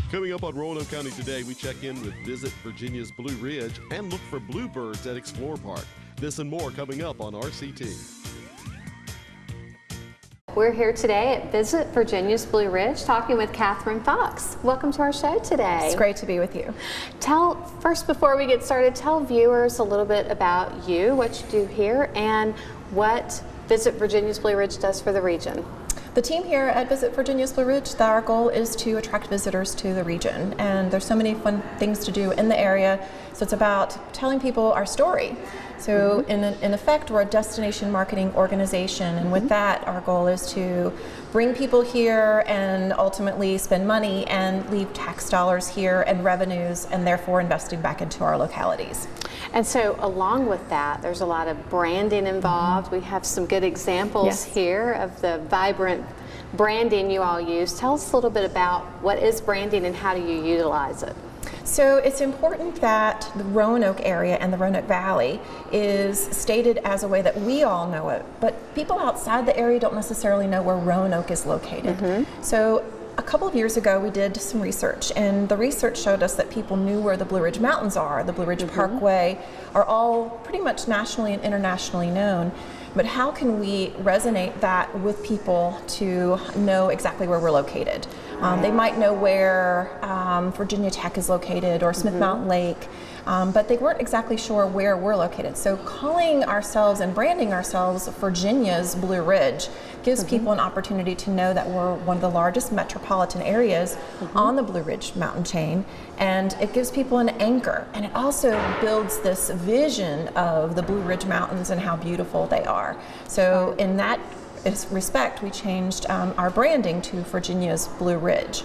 Coming up on Roanoke County Today, we check in with Visit Virginia's Blue Ridge and look for bluebirds at Explore Park. This and more coming up on RCT. We're here today at Visit Virginia's Blue Ridge talking with Catherine Fox. Welcome to our show today. It's great to be with you. First, before we get started, tell viewers a little bit about you, what you do here, and what Visit Virginia's Blue Ridge does for the region. The team here at Visit Virginia's Blue Ridge, our goal is to attract visitors to the region, and there's so many fun things to do in the area. So it's about telling people our story. So in effect, we're a destination marketing organization, and with that, our goal is to bring people here and ultimately spend money and leave tax dollars here and revenues, and therefore investing back into our localities. And so along with that, there's a lot of branding involved. We have some good examples here of the vibrant branding you all use. Tell us a little bit about what is branding and how do you utilize it? So it's important that the Roanoke area and the Roanoke Valley is stated as a way that we all know it, but people outside the area don't necessarily know where Roanoke is located. So a couple of years ago we did some research, and the research showed us that people knew where the Blue Ridge Mountains are, the Blue Ridge Parkway, are all pretty much nationally and internationally known. But how can we resonate that with people to know exactly where we're located? They might know where Virginia Tech is located or Smith Mountain Lake, but they weren't exactly sure where we're located. So calling ourselves and branding ourselves Virginia's Blue Ridge gives people an opportunity to know that we're one of the largest metropolitan areas on the Blue Ridge mountain chain, and it gives people an anchor, and it also builds this vision of the Blue Ridge Mountains and how beautiful they are. So in that respect, we changed our branding to Virginia's Blue Ridge.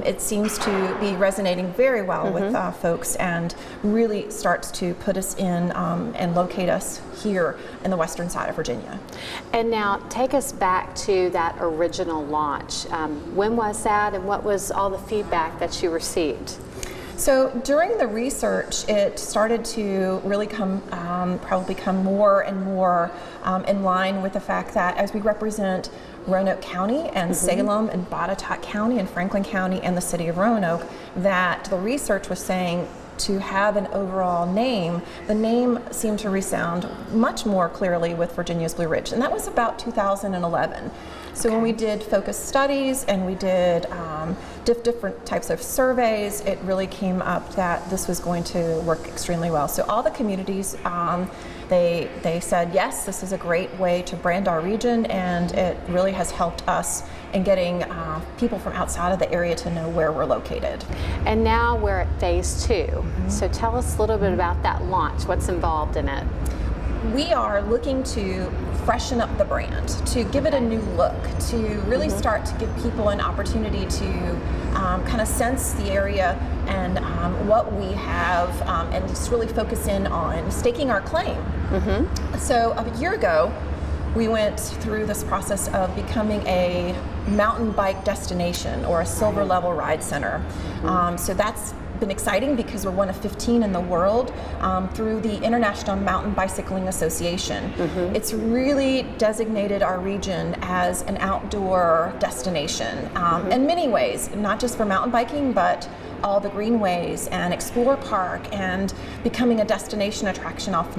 It seems to be resonating very well with folks, and really starts to put us in and locate us here in the western side of Virginia. And now take us back to that original launch. When was that, and what was all the feedback that you received? So during the research, it started to really probably come more and more in line with the fact that as we represent Roanoke County and Salem and Botetourt County and Franklin County and the city of Roanoke, that the research was saying to have an overall name, the name seemed to resound much more clearly with Virginia's Blue Ridge, and that was about 2011. So when we did focus studies and we did different types of surveys, it really came up that this was going to work extremely well. So all the communities, they said, yes, this is a great way to brand our region, and it really has helped us in getting people from outside of the area to know where we're located. And now we're at phase 2. So tell us a little bit about that launch, what's involved in it. We are looking to freshen up the brand, to give it a new look, to really start to give people an opportunity to kind of sense the area and what we have, and just really focus in on staking our claim. So a year ago, we went through this process of becoming a mountain bike destination, or a silver level ride center. So that's been exciting because we're one of 15 in the world through the International Mountain Bicycling Association. It's really designated our region as an outdoor destination in many ways, not just for mountain biking, but all the greenways and Explore Park, and becoming a destination attraction off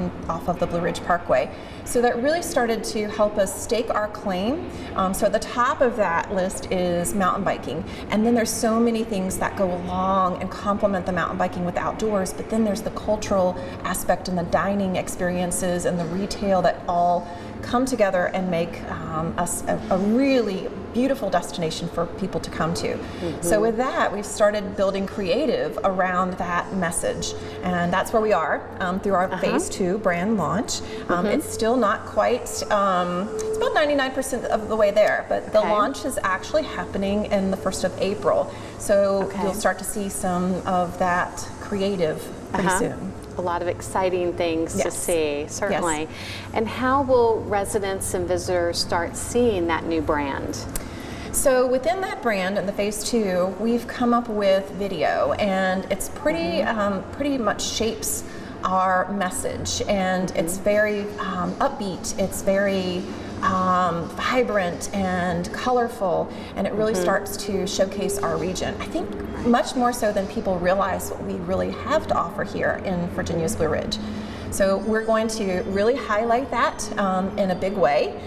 of the Blue Ridge Parkway. So that really started to help us stake our claim. So at the top of that list is mountain biking, and then there's so many things that go along and complement the mountain biking with outdoors, but then there's the cultural aspect and the dining experiences and the retail that all come together and make us a really beautiful destination for people to come to. So with that, we've started building creative around that message, and that's where we are through our phase 2 brand launch. It's still not quite, it's about 99% of the way there, but the launch is actually happening in the 1st of April. So you'll start to see some of that creative pretty soon. A lot of exciting things to see, certainly. And how will residents and visitors start seeing that new brand? So within that brand, in the phase 2, we've come up with video, and it's pretty much shapes our message, and it's very upbeat. It's very vibrant and colorful, and it really starts to showcase our region. I think much more so than people realize what we really have to offer here in Virginia's Blue Ridge. So we're going to really highlight that in a big way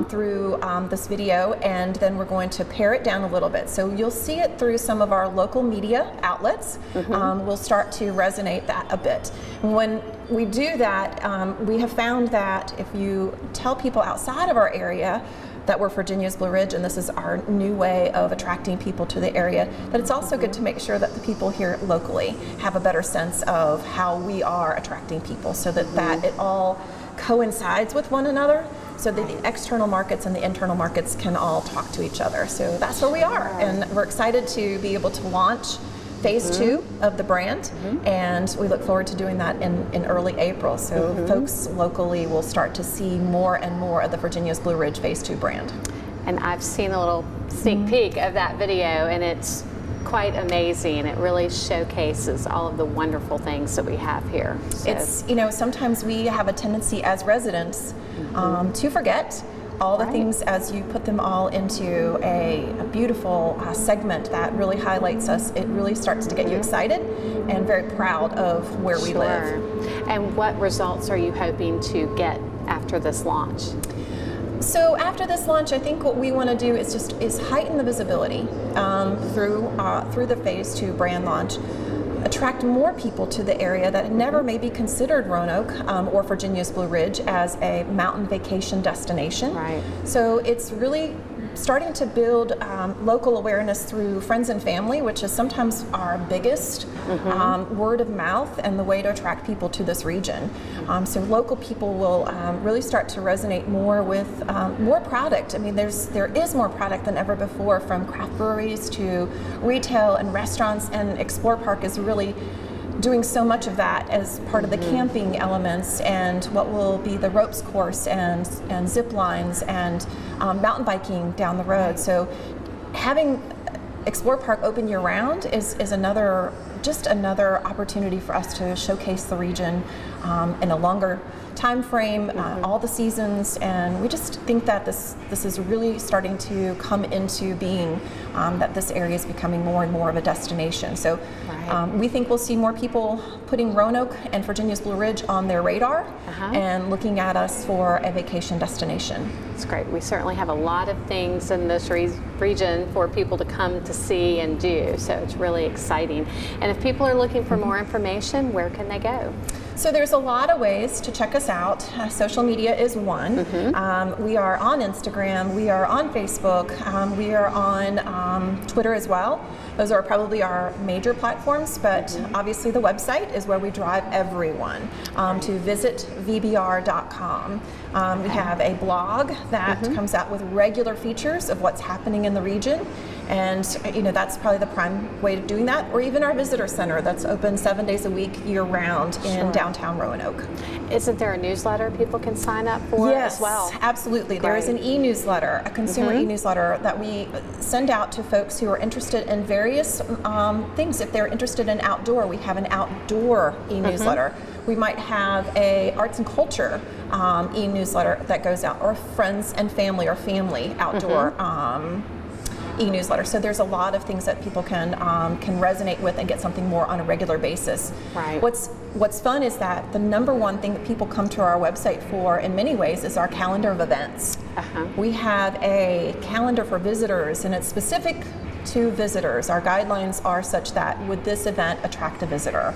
through this video, and then we're going to pare it down a little bit. So you'll see it through some of our local media outlets. We'll start to resonate that a bit. When we do that, we have found that if you tell people outside of our area that we're Virginia's Blue Ridge and this is our new way of attracting people to the area, that it's also good to make sure that the people here locally have a better sense of how we are attracting people, so that it all coincides with one another, so that the external markets and the internal markets can all talk to each other. So that's where we are, and we're excited to be able to launch phase 2 of the brand, and we look forward to doing that in early April. So folks locally will start to see more and more of the Virginia's Blue Ridge phase 2 brand. And I've seen a little sneak peek of that video, and it's quite amazing. It really showcases all of the wonderful things that we have here. So. It's, you know, sometimes we have a tendency as residents to forget all the things as you put them all into a beautiful segment that really highlights us. It really starts to get you excited and very proud of where we live. And what results are you hoping to get after this launch? So after this launch, I think what we want to do is heighten the visibility through the phase 2 brand launch. Attract more people to the area that never maybe considered Roanoke or Virginia's Blue Ridge as a mountain vacation destination. Right. So it's really starting to build local awareness through friends and family, which is sometimes our biggest word of mouth and the way to attract people to this region. So local people will really start to resonate more with more product. I mean, there is more product than ever before, from craft breweries to retail and restaurants, and Explore Park is really doing so much of that as part of the camping elements, and what will be the ropes course and zip lines and mountain biking down the road. So having Explore Park open year round is another opportunity for us to showcase the region in a longer time frame, all the seasons, and we just think that this is really starting to come into being, that this area is becoming more and more of a destination. So we think we'll see more people putting Roanoke and Virginia's Blue Ridge on their radar and looking at us for a vacation destination. That's great. We certainly have a lot of things in this region for people to come to see and do, so it's really exciting. And if people are looking for more information, where can they go? So there's a lot of ways to check us out. Social media is one. We are on Instagram, we are on Facebook, we are on Twitter as well. Those are probably our major platforms, but obviously the website is where we drive everyone to visit vbr.com. We have a blog that comes out with regular features of what's happening in the region, and that's probably the prime way of doing that. Or even our visitor center that's open 7 days a week year round in downtown Roanoke. Isn't there a newsletter people can sign up for as well? Yes, absolutely. There is an e-newsletter, a consumer e-newsletter that we send out to folks who are interested in various things. If they're interested in outdoor, we have an outdoor e-newsletter. We might have a arts and culture e-newsletter that goes out, or friends and family or family outdoor e-newsletter. So there's a lot of things that people can resonate with and get something more on a regular basis. Right. What's fun is that the number one thing that people come to our website for in many ways is our calendar of events. We have a calendar for visitors, and it's specific to visitors. Our guidelines are such that would this event attract a visitor?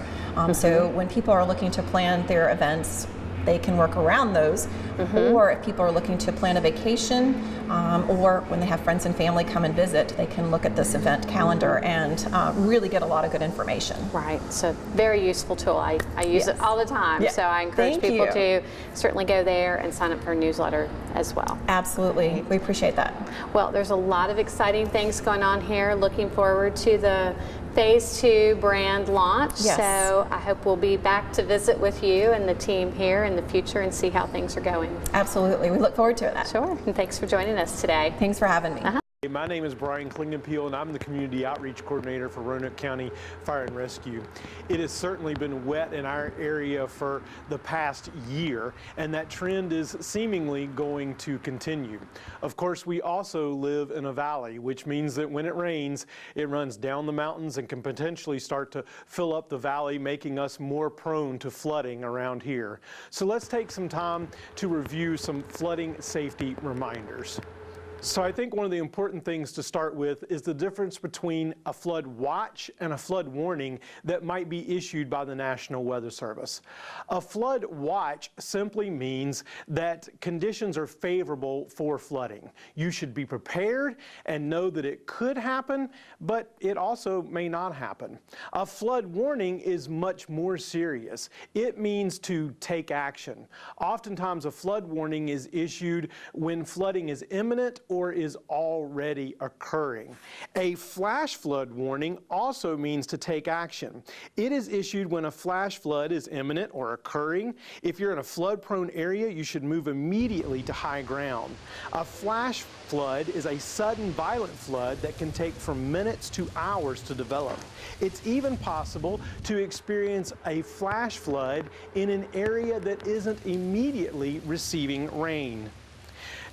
So when people are looking to plan their events, they can work around those, or if people are looking to plan a vacation, or when they have friends and family come and visit, they can look at this event calendar and really get a lot of good information. Right, so very useful tool. I use it all the time, so I encourage people to certainly go there and sign up for a newsletter as well. Absolutely, we appreciate that. Well, there's a lot of exciting things going on here. Looking forward to the Phase 2 brand launch. So I hope we'll be back to visit with you and the team here in the future and see how things are going. Absolutely. We look forward to that. Sure. And thanks for joining us today. Thanks for having me. My name is Brian Klingenpeel, and I'm the Community Outreach Coordinator for Roanoke County Fire and Rescue. It has certainly been wet in our area for the past year, and that trend is seemingly going to continue. Of course, we also live in a valley, which means that when it rains, it runs down the mountains and can potentially start to fill up the valley, making us more prone to flooding around here. So let's take some time to review some flooding safety reminders. So I think one of the important things to start with is the difference between a flood watch and a flood warning that might be issued by the National Weather Service. A flood watch simply means that conditions are favorable for flooding. You should be prepared and know that it could happen, but it also may not happen. A flood warning is much more serious. It means to take action. Oftentimes a flood warning is issued when flooding is imminent or is already occurring. A flash flood warning also means to take action. It is issued when a flash flood is imminent or occurring. If you're in a flood-prone area, you should move immediately to high ground. A flash flood is a sudden violent flood that can take from minutes to hours to develop. It's even possible to experience a flash flood in an area that isn't immediately receiving rain.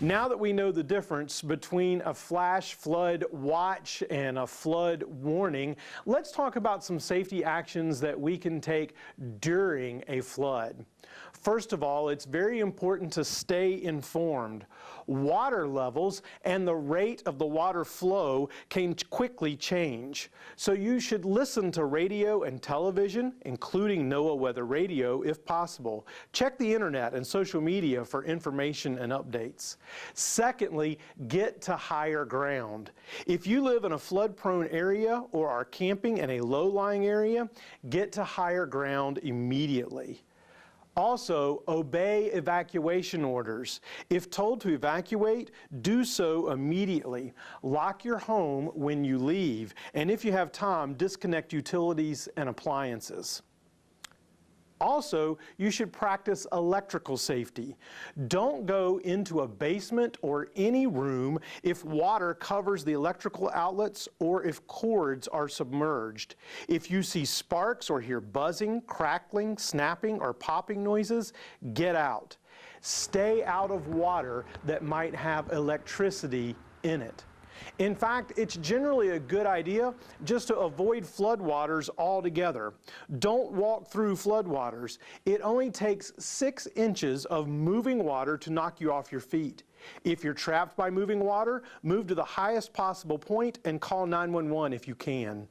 Now that we know the difference between a flash flood watch and a flood warning, let's talk about some safety actions that we can take during a flood. First of all, it's very important to stay informed. Water levels and the rate of the water flow can quickly change. So you should listen to radio and television, including NOAA Weather Radio if possible. Check the internet and social media for information and updates. Secondly, get to higher ground. If you live in a flood-prone area or are camping in a low-lying area, get to higher ground immediately. Also, obey evacuation orders. If told to evacuate, do so immediately. Lock your home when you leave, and if you have time, disconnect utilities and appliances. Also, you should practice electrical safety. Don't go into a basement or any room if water covers the electrical outlets or if cords are submerged. If you see sparks or hear buzzing, crackling, snapping, or popping noises, get out. Stay out of water that might have electricity in it. In fact, it's generally a good idea just to avoid floodwaters altogether. Don't walk through floodwaters. It only takes 6 inches of moving water to knock you off your feet. If you're trapped by moving water, move to the highest possible point and call 911 if you can.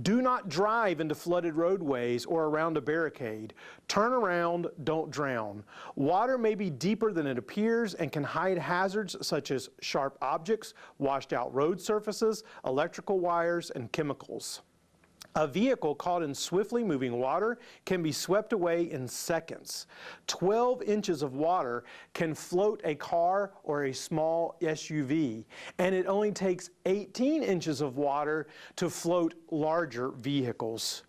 Do not drive into flooded roadways or around a barricade. Turn around, don't drown. Water may be deeper than it appears and can hide hazards such as sharp objects, washed out road surfaces, electrical wires, and chemicals. A vehicle caught in swiftly moving water can be swept away in seconds. 12 inches of water can float a car or a small SUV, and it only takes 18 inches of water to float larger vehicles.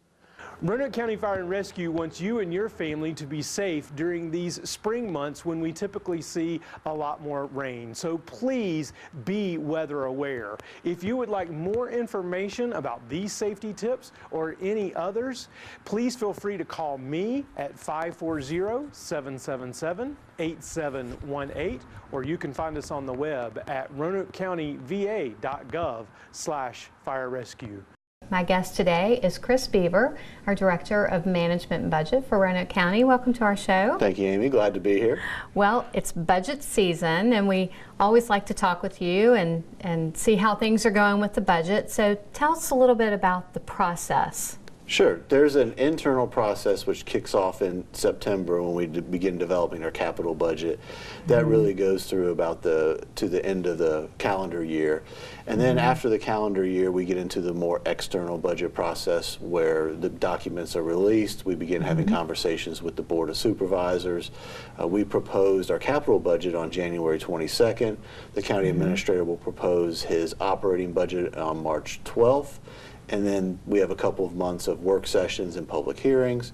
Roanoke County Fire and Rescue wants you and your family to be safe during these spring months when we typically see a lot more rain. So please be weather aware. If you would like more information about these safety tips or any others, please feel free to call me at 540-777-8718, or you can find us on the web at roanokecountyva.gov/fire rescue. My guest today is Chris Beaver, our Director of Management and Budget for Roanoke County. Welcome to our show. Thank you, Amy. Glad to be here. Well, it's budget season, and we always like to talk with you and see how things are going with the budget. So tell us a little bit about the process. Sure. There's an internal process which kicks off in September when we begin developing our capital budget. That really goes through about to the end of the calendar year. And then after the calendar year, we get into the more external budget process where the documents are released. We begin having conversations with the Board of Supervisors. We proposed our capital budget on January 22nd. The county administrator will propose his operating budget on March 12th. And then we have a couple of months of work sessions and public hearings,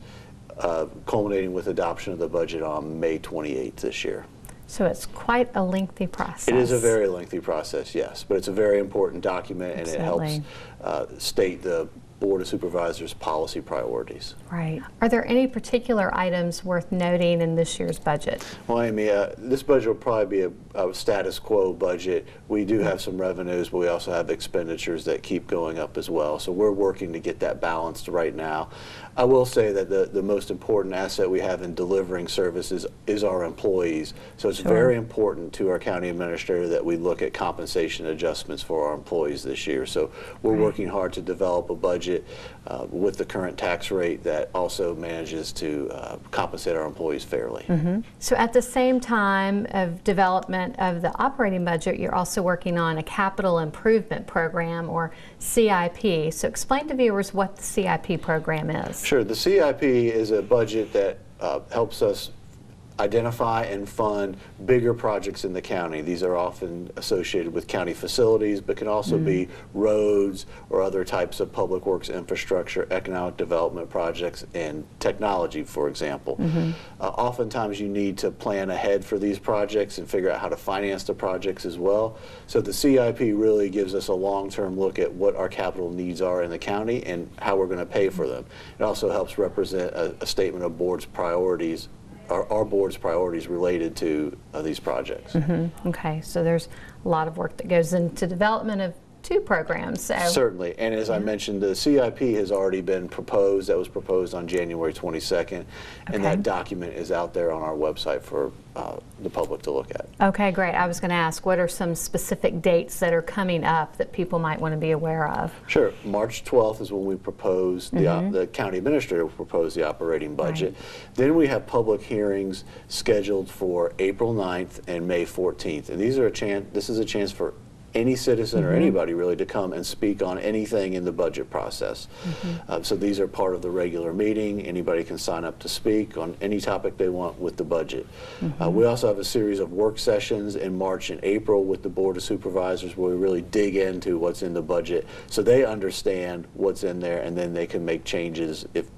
culminating with adoption of the budget on May 28th this year. So it's quite a lengthy process. It is a very lengthy process, yes, but it's a very important document, and Absolutely. it helps state the Board of Supervisors' policy priorities. Right. Are there any particular items worth noting in this year's budget? Well, Amy, this budget will probably be a status quo budget. We do have some revenues, but we also have expenditures that keep going up as well. So we're working to get that balanced right now. I will say that the most important asset we have in delivering services is our employees. So it's very important to our county administrator that we look at compensation adjustments for our employees this year. So we're working hard to develop a budget with the current tax rate that also manages to compensate our employees fairly. So at the same time of development of the operating budget, you're also working on a capital improvement program, or CIP. So explain to viewers what the CIP program is. Sure. The CIP is a budget that helps us identify and fund bigger projects in the county. These are often associated with county facilities, but can also be roads or other types of public works infrastructure, economic development projects, and technology, for example. Oftentimes you need to plan ahead for these projects and figure out how to finance the projects as well. So the CIP really gives us a long-term look at what our capital needs are in the county and how we're going to pay for them. It also helps represent a statement of board's priorities, our board's priorities related to these projects. Okay, so there's a lot of work that goes into development of two programs. So. Certainly, and as I mentioned, the CIP has already been proposed. That was proposed on January 22nd, and that document is out there on our website for the public to look at. Okay, great. I was going to ask, what are some specific dates that are coming up that people might want to be aware of? Sure. March 12th is when we propose, the county administrator will propose the operating budget. Then we have public hearings scheduled for April 9th and May 14th. And these are this is a chance for any citizen or anybody really to come and speak on anything in the budget process. So these are part of the regular meeting. Anybody can sign up to speak on any topic they want with the budget. We also have a series of work sessions in March and April with the Board of Supervisors where we really dig into what's in the budget so they understand what's in there, and then they can make changes if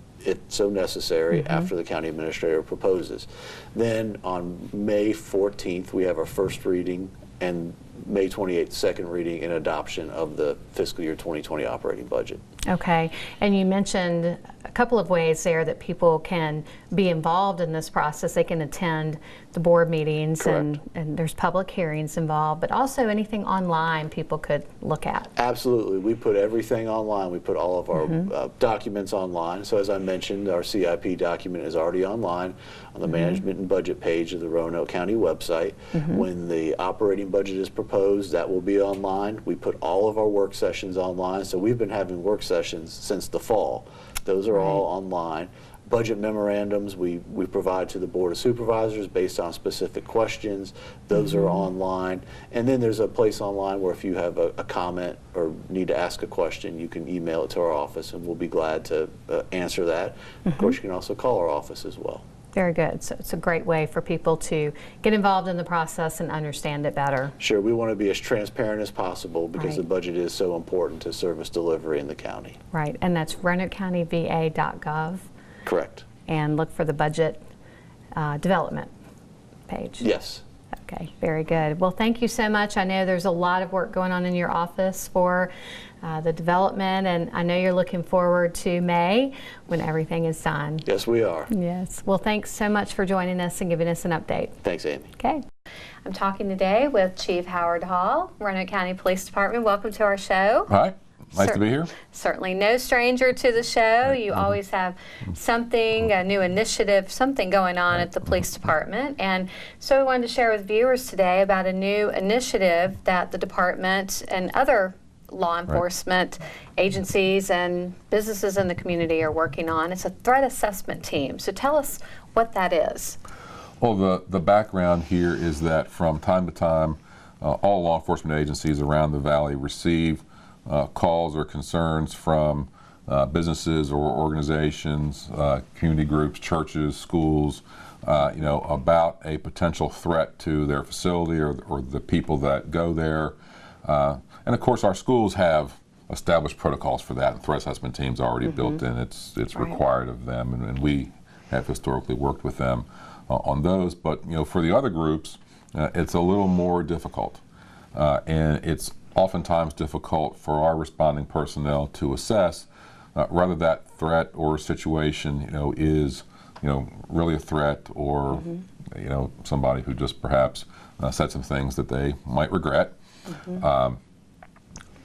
so necessary after the county administrator proposes. Then on May 14th we have our first reading, and May 28th, second reading and adoption of the fiscal year 2020 operating budget. Okay, and you mentioned a couple of ways there that people can be involved in this process. They can attend the board meetings, and there's public hearings involved, but also anything online people could look at. Absolutely. We put everything online. We put all of our documents online. So as I mentioned, our CIP document is already online on the management and budget page of the Roanoke County website. When the operating budget is proposed, that will be online. We put all of our work sessions online. So we've been having work sessions since the fall. Those are all online. Budget memorandums we provide to the Board of Supervisors based on specific questions. Those are online. And then there's a place online where if you have a comment or need to ask a question, you can email it to our office and we'll be glad to answer that. Of course, you can also call our office as well. Very good. So it's a great way for people to get involved in the process and understand it better. Sure. We want to be as transparent as possible because the budget is so important to service delivery in the county. Right. And that's RoanokeCountyVA.gov. Correct. And look for the budget development page. Yes. Okay, very good. Well, thank you so much. I know there's a lot of work going on in your office for the development, and I know you're looking forward to May when everything is done. Yes, we are. Yes. Well, thanks so much for joining us and giving us an update. Thanks, Amy. Okay. I'm talking today with Chief Howard Hall, Roanoke County Police Department. Welcome to our show. Hi. Nice to be here. Certainly no stranger to the show. You always have something, a new initiative, something going on at the police department. And so we wanted to share with viewers today about a new initiative that the department and other law enforcement agencies and businesses in the community are working on. It's a threat assessment team. So tell us what that is. Well, the background here is that from time to time, all law enforcement agencies around the valley receive calls or concerns from businesses or organizations, community groups, churches, schools, about a potential threat to their facility or the people that go there. And of course, our schools have established protocols for that, and threat assessment teams already built in. It's required of them, and we have historically worked with them on those. But for the other groups, it's a little more difficult. And it's oftentimes difficult for our responding personnel to assess whether that threat or situation, is, really a threat, or, somebody who just perhaps said some things that they might regret.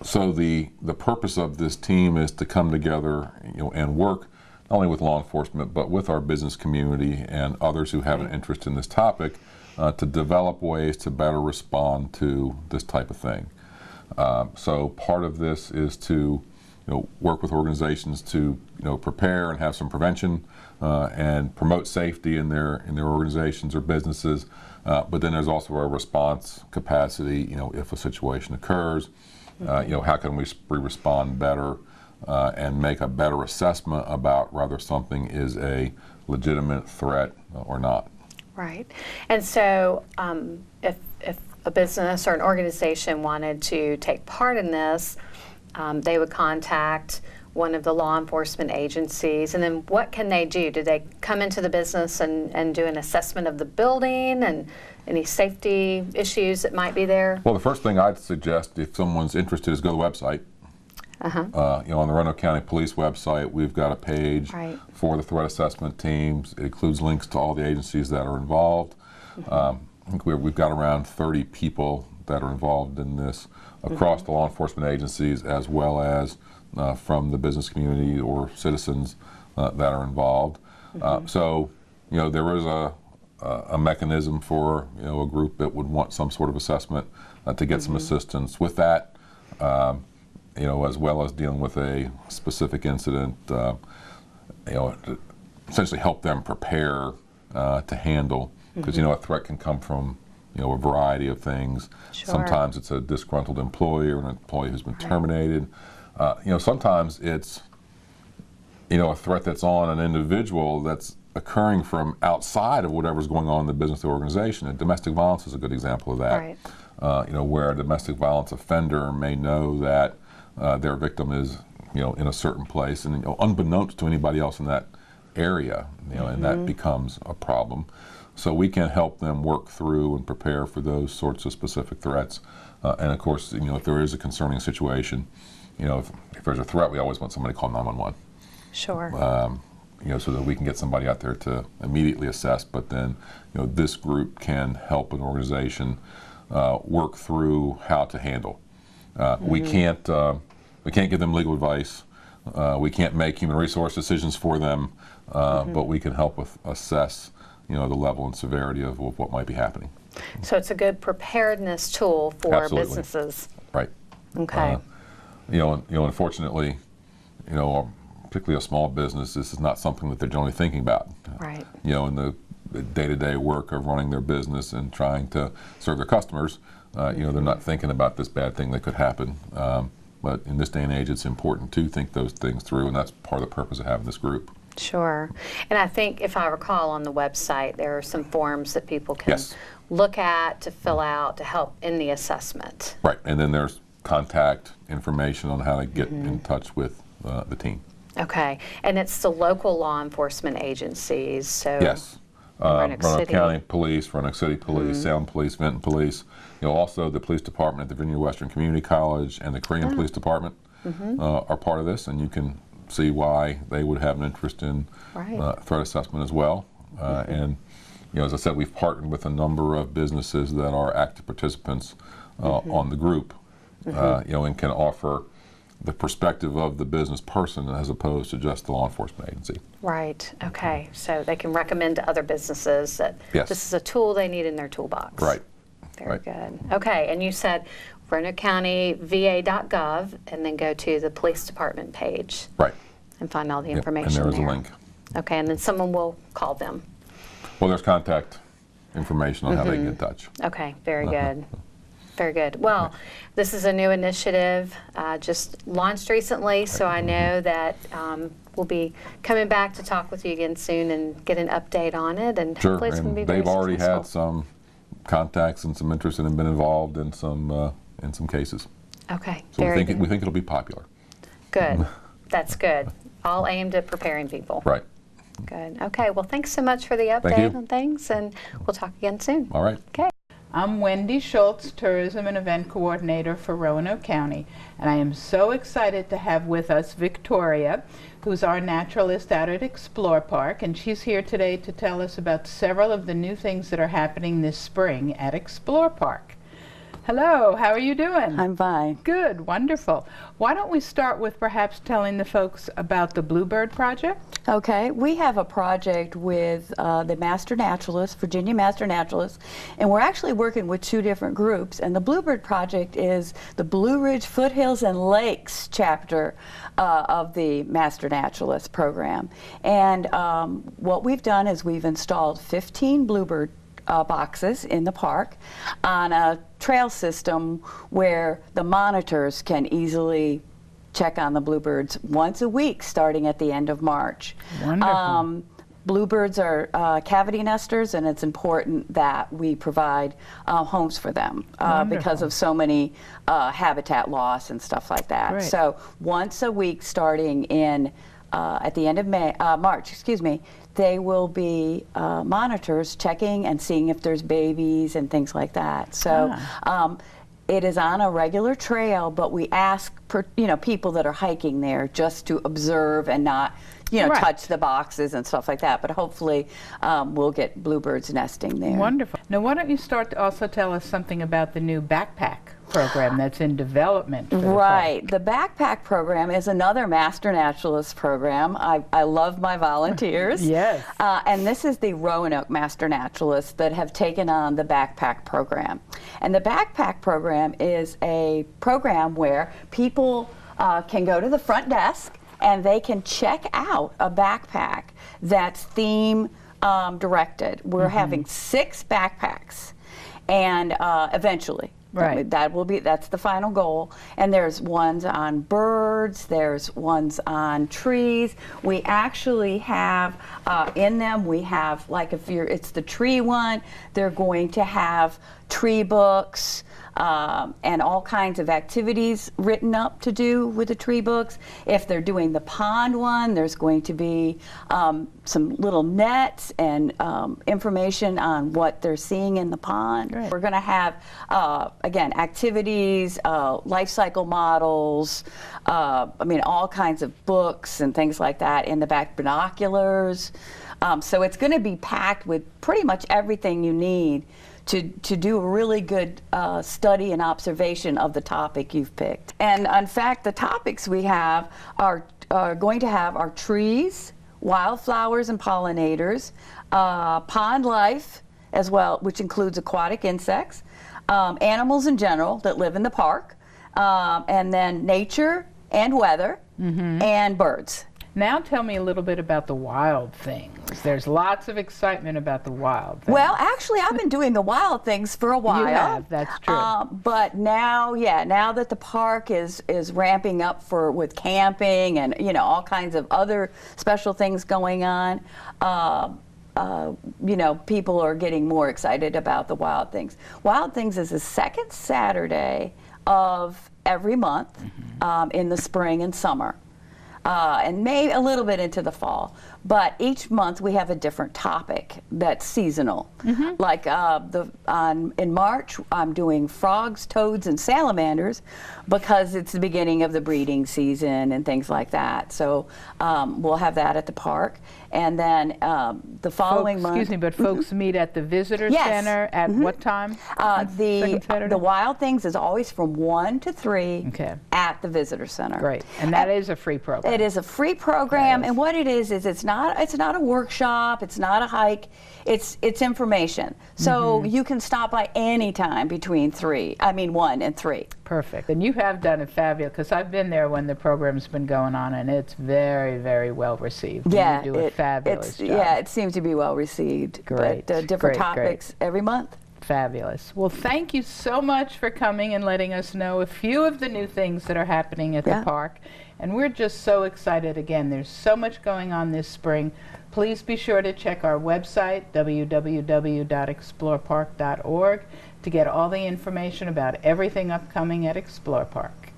So the purpose of this team is to come together, and work not only with law enforcement, but with our business community and others who have an interest in this topic, to develop ways to better respond to this type of thing. So part of this is to work with organizations to prepare and have some prevention and promote safety in their organizations or businesses. But then there's also a response capacity. If a situation occurs, how can we respond better and make a better assessment about whether something is a legitimate threat or not. Right. And so if a business or an organization wanted to take part in this, they would contact one of the law enforcement agencies, and then what can they do? Do they come into the business and do an assessment of the building and any safety issues that might be there? Well, the first thing I'd suggest, if someone's interested, is go to the website. On the Roanoke County Police website, we've got a page for the threat assessment teams. It includes links to all the agencies that are involved. I think we've got around 30 people that are involved in this across the law enforcement agencies, as well as from the business community or citizens that are involved. So, there is a mechanism for a group that would want some sort of assessment to get some assistance with that. As well as dealing with a specific incident, essentially help them prepare to handle, because a threat can come from a variety of things. Sometimes it's a disgruntled employee or an employee who's been terminated. Sometimes it's a threat that's on an individual that's occurring from outside of whatever's going on in the business or organization. And domestic violence is a good example of that. Where a domestic violence offender may know that their victim is, in a certain place, and unbeknownst to anybody else in that area, and that becomes a problem. So we can help them work through and prepare for those sorts of specific threats. And of course, if there is a concerning situation, if there's a threat, we always want somebody to call 911. So that we can get somebody out there to immediately assess. But then, this group can help an organization work through how to handle. We can't give them legal advice. We can't make human resource decisions for them, but we can help with assess, the level and severity of what might be happening. So it's a good preparedness tool for businesses. Right. Okay. Unfortunately, particularly a small business, this is not something that they're generally thinking about. Right. In the day-to-day work of running their business and trying to serve their customers, they're not thinking about this bad thing that could happen. But in this day and age, it's important to think those things through, and that's part of the purpose of having this group. Sure. And I think, if I recall, on the website, there are some forms that people can look at to fill out to help in the assessment. Right. And then there's contact information on how to get in touch with the team. Okay. And it's the local law enforcement agencies. So Roanoke County Police, Roanoke City Police, Salem Police, Vinton Police. Also the police department at the Virginia Western Community College and the Korean Police Department are part of this, and you can see why they would have an interest in threat assessment as well. And as I said, we've partnered with a number of businesses that are active participants on the group, and can offer the perspective of the business person as opposed to just the law enforcement agency. Right. Okay. So they can recommend to other businesses that this is a tool they need in their toolbox. Right. Very good. Okay. And you said RoanokeCountyVA.gov, and then go to the police department page. Right. And find all the information and there's a link. Okay. And then someone will call them. Well, there's contact information on how they get in touch. Okay. Very good. Very good. Well, this is a new initiative, just launched recently, so I know that we'll be coming back to talk with you again soon and get an update on it, and hopefully it's going to be very they've already successful. had some contacts and some interest and been involved in some cases. Okay. So very good. we think it'll be popular. Good. That's good. All aimed at preparing people. Right. Good. Okay. Well, thanks so much for the update on things, and we'll talk again soon. All right. Okay. I'm Wendy Schultz, Tourism and Event Coordinator for Roanoke County, and I am so excited to have with us Victoria, who's our naturalist out at Explore Park, and she's here today to tell us about several of the new things that are happening this spring at Explore Park. Hello, how are you doing? I'm fine. Good, wonderful. Why don't we start with perhaps telling the folks about the Bluebird Project? Okay, we have a project with the Master Naturalists, Virginia Master Naturalists, and we're actually working with two different groups. And the Bluebird Project is the Blue Ridge Foothills and Lakes chapter of the Master Naturalist program. And what we've done is we've installed 15 Bluebird boxes in the park on a trail system where the monitors can easily check on the bluebirds once a week starting at the end of March. Wonderful. Bluebirds are cavity nesters, and it's important that we provide homes for them because of so many habitat loss and stuff like that. Great. So once a week starting in at the end of March, excuse me, they will be monitors checking and seeing if there's babies and things like that. So it is on a regular trail, but we ask people that are hiking there just to observe and not touch the boxes and stuff like that. But hopefully we'll get bluebirds nesting there. Wonderful. Now why don't you start to also tell us something about the new backpack program that's in development for the Right. park. The backpack program is another Master Naturalist program. I love my volunteers. Yes. And this is the Roanoke Master Naturalists that have taken on the backpack program. And the backpack program is a program where people can go to the front desk and they can check out a backpack that's theme directed. We're having 6 backpacks, and eventually. Right. That's the final goal. And there's ones on birds, there's ones on trees. We actually have in them, we have, like it's the tree one, they're going to have tree books and all kinds of activities written up to do with the tree books. If they're doing the pond one, there's going to be some little nets and information on what they're seeing in the pond. Great. We're going to have, again, activities, life cycle models, all kinds of books and things like that in the back, binoculars. So it's going to be packed with pretty much everything you need to do a really good study and observation of the topic you've picked. And in fact, the topics we have are going to have our trees, wildflowers and pollinators, pond life as well, which includes aquatic insects, animals in general that live in the park, and then nature and weather and birds. Now tell me a little bit about the wild things. There's lots of excitement about the wild things. Well, actually, I've been doing the wild things for a while. You have, that's true. But now, now that the park is ramping up with camping and all kinds of other special things going on, people are getting more excited about the Wild Things. Wild Things is the second Saturday of every month in the spring and summer. And maybe a little bit into the fall. But each month we have a different topic that's seasonal. Like in March, I'm doing frogs, toads, and salamanders because it's the beginning of the breeding season and things like that. So we'll have that at the park. And then the following month... Excuse me, but folks meet at the Visitor Center at what time? The Wild Things is always from 1 to 3 at the Visitor Center. Great. And that is a free program. It is a free program, and what it is it's not a workshop, it's not a hike, it's information. So you can stop by any time between 1 and 3. Perfect. And you have done it fabulous, because I've been there when the program's been going on, and it's very, very well received. Yeah, you do a fabulous job. Yeah, it seems to be well received. Great. But, different topics every month. Fabulous. Well, thank you so much for coming and letting us know a few of the new things that are happening at the park. And we're just so excited. Again, there's so much going on this spring. Please be sure to check our website, www.explorepark.org, to get all the information about everything upcoming at Explore Park.